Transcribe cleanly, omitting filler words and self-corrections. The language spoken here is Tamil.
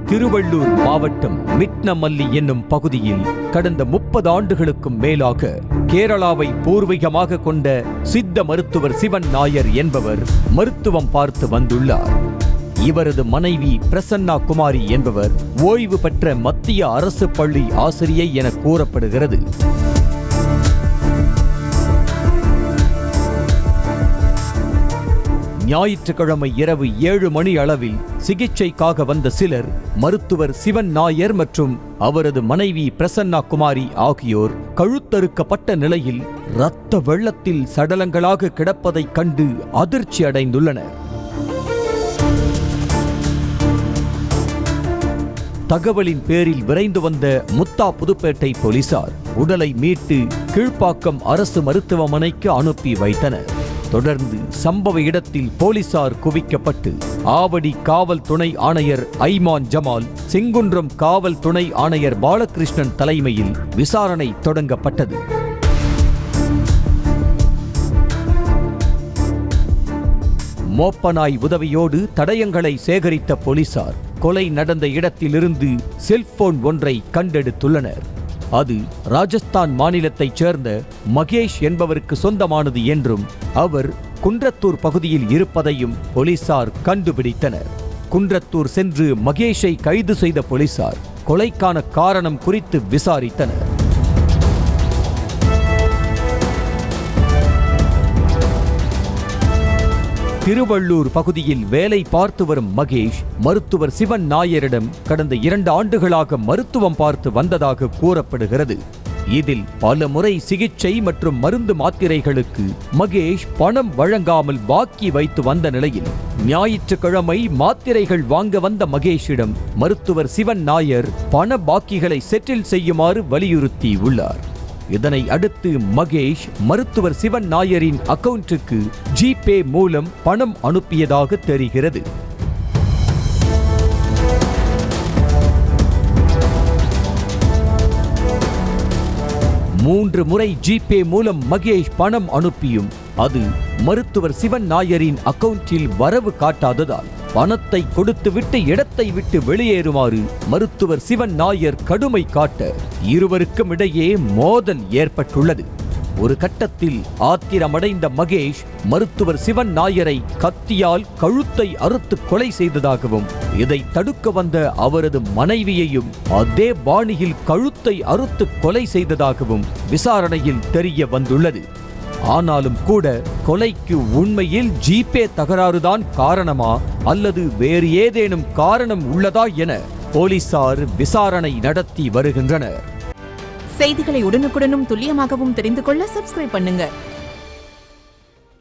திருவள்ளூர் மாவட்டம் மிட்னமல்லி என்னும் பகுதியில் கடந்த 30 ஆண்டுகளுக்கும் மேலாக கேரளாவை பூர்வீகமாக கொண்ட சித்த மருத்துவர் சிவன் நாயர் என்பவர் மருத்துவம் பார்த்து வந்துள்ளார். இவரது மனைவி பிரசன்னா குமாரி என்பவர் ஓய்வு பெற்ற மத்திய அரசு பள்ளி ஆசிரியை என கூறப்படுகிறது. ஞாயிற்றுக்கிழமை இரவு 7 மணி அளவில் சிகிச்சைக்காக வந்த சிலர் மருத்துவர் சிவன் நாயர் மற்றும் அவரது மனைவி பிரசன்னா குமாரி ஆகியோர் கழுத்தறுக்கப்பட்ட நிலையில் இரத்த வெள்ளத்தில் சடலங்களாக கிடப்பதைக் கண்டு அதிர்ச்சி அடைந்துள்ளனர். தகவலின் பேரில் விரைந்து வந்த முத்தா புதுப்பேட்டை போலீசார் உடலை மீட்டு கீழ்ப்பாக்கம் அரசு மருத்துவமனைக்கு அனுப்பி வைத்தனர். தொடர்ந்து சம்பவ இடத்தில் போலீசார் குவிக்கப்பட்டு ஆவடி காவல் துணை ஆணையர் ஐமான் ஜமால், செங்குன்றம் காவல் துணை ஆணையர் பாலகிருஷ்ணன் தலைமையில் விசாரணை தொடங்கப்பட்டது. மோப்பனாய் உதவியோடு தடயங்களை சேகரித்த போலீசார் கொலை நடந்த இடத்திலிருந்து செல்போன் ஒன்றை கண்டெடுத்துள்ளனர். அது ராஜஸ்தான் மாநிலத்தைச் சேர்ந்த மகேஷ் என்பவருக்கு சொந்தமானது என்றும் அவர் குன்றத்தூர் பகுதியில் இருப்பதையும் போலீசார் கண்டுபிடித்தனர். குன்றத்தூர் சென்று மகேஷை கைது செய்த போலீசார் கொலைக்கான காரணம் குறித்து விசாரித்தனர். திருவள்ளூர் பகுதியில் வேலை பார்த்து வரும் மகேஷ் மருத்துவர் சிவன் நாயரிடம் கடந்த 2 ஆண்டுகளாக மருத்துவம் பார்த்து வந்ததாக கூறப்படுகிறது. இதில் பல முறை சிகிச்சை மற்றும் மருந்து மாத்திரைகளுக்கு மகேஷ் பணம் வழங்காமல் பாக்கி வைத்து வந்த நிலையில் ஞாயிற்றுக்கிழமை மாத்திரைகள் வாங்க வந்த மகேஷிடம் மருத்துவர் சிவன் நாயர் பண பாக்கிகளை செட்டில் செய்யுமாறு வலியுறுத்தி உள்ளார். இதனை அடுத்து மகேஷ் மருத்துவர் சிவன் நாயரின் அக்கவுண்ட்டுக்கு ஜிபே மூலம் பணம் அனுப்பியதாக தெரிகிறது. மூன்று முறை ஜிபே மூலம் மகேஷ் பணம் அனுப்பியும் அது மருத்துவர் சிவன் நாயரின் அக்கவுண்டில் வரவு காட்டாததால் பணத்தை கொடுத்துவிட்டு இடத்தை விட்டு வெளியேறுமாறு மருத்துவர் சிவன் நாயர் கடுமை காட்ட இருவருக்கும் இடையே மோதல் ஏற்பட்டுள்ளது. ஒரு கட்டத்தில் ஆத்திரமடைந்த மகேஷ் மருத்துவர் சிவன் நாயரை கத்தியால் கழுத்தை அறுத்து கொலை செய்ததாகவும் இதை தடுக்க வந்த அவரது மனைவியையும் அதே பாணியில் கழுத்தை அறுத்து கொலை செய்ததாகவும் விசாரணையில் தெரிய வந்துள்ளது. ஆனாலும் கூட கொலைக்கு உண்மையில் ஜிபே தகராறுதான் காரணமா அல்லது வேறு ஏதேனும் காரணம் உள்ளதா என போலீசார் விசாரணை நடத்தி வருகின்றனர். செய்திகளை உடனுக்குடனும் துல்லியமாகவும் தெரிந்து கொள்ள சப்ஸ்கிரைப் பண்ணுங்க.